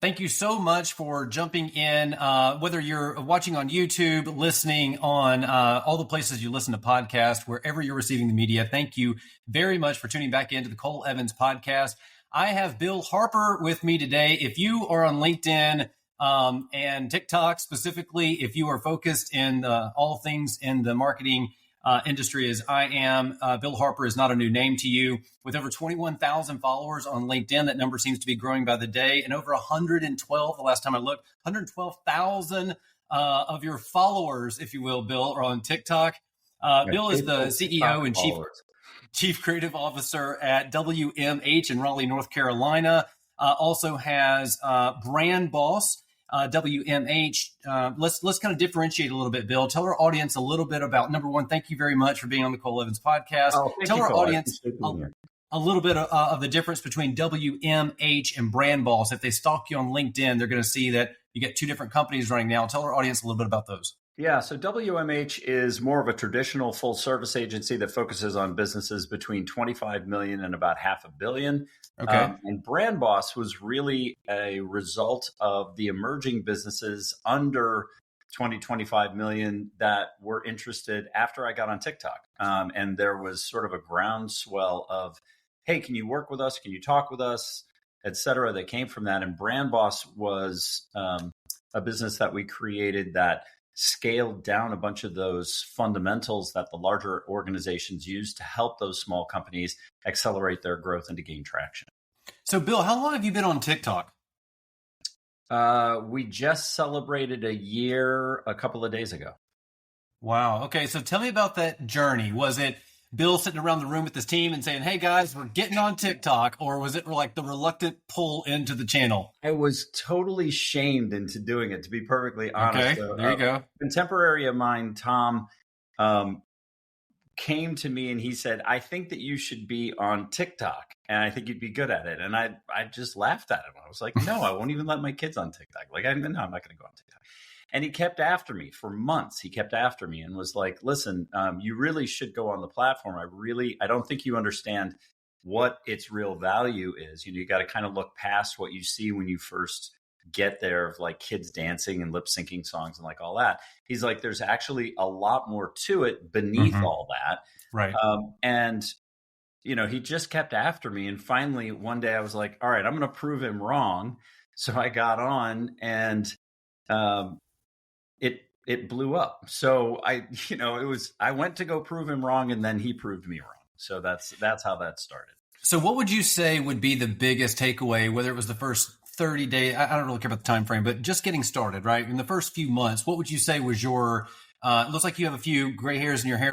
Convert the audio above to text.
Thank you so much for jumping in. Whether you're watching on YouTube, listening on all the places you listen to podcasts, wherever you're receiving the media, thank you very much for tuning back into the Cole Evans podcast. I have Bill Harper with me today. If you are on LinkedIn and TikTok specifically, if you are focused in all things in the marketing industry as I am, Bill Harper is not a new name to you. With over 21,000 followers on LinkedIn, that number seems to be growing by the day, and over 112, the last time I looked, 112,000 of your followers, if you will, Bill, are on TikTok. Bill is the CEO and Chief Creative Officer at WMH in Raleigh, North Carolina. Also has Brand Boss, WMH. Let's kind of differentiate a little bit, Bill. Tell our audience a little bit about, number one, thank you very much for being on the Cole Evans podcast. Tell our audience a little bit of the difference between WMH and Brand Boss. If they stalk you on LinkedIn, they're going to see that you get two different companies running now. Tell our audience a little bit about those. Yeah, so WMH is more of a traditional full service agency that focuses on businesses between 25 million and about $500 million. Okay. And Brand Boss was really a result of the emerging businesses under 25 million that were interested after I got on TikTok. And there was sort of a groundswell of, hey, can you work with us? Can you talk with us? Et cetera, that came from that. And Brand Boss was a business that we created that scaled down a bunch of those fundamentals that the larger organizations use to help those small companies accelerate their growth and to gain traction. So, Bill, how long have you been on TikTok? We just celebrated a year a couple of days ago. Wow. Okay. So tell me about that journey. Was it Bill sitting around the room with his team and saying, hey, guys, we're getting on TikTok? Or was it like the reluctant pull into the channel? I was totally shamed into doing it, to be perfectly honest. Okay, there you go. A contemporary of mine, Tom, came to me and he said, I think that you should be on TikTok and I think you'd be good at it. And I just laughed at him. I was like, no, I won't even let my kids on TikTok. Like, no, I'm not going to go on TikTok. And he kept after me for months. He kept after me and was like, listen, you really should go on the platform. I don't think you understand what its real value is. You got to kind of look past what you see when you first get there of like kids dancing and lip syncing songs and like all that. He's like, there's actually a lot more to it beneath all that. Right. And he just kept after me. And finally, one day I was like, all right, I'm going to prove him wrong. So I got on and it blew up. So I went to go prove him wrong and then he proved me wrong. So that's how that started. So what would you say would be the biggest takeaway, whether it was the first 30 days, I don't really care about the time frame, but just getting started, right? In the first few months, what would you say was your, it looks like you have a few gray hairs in your hair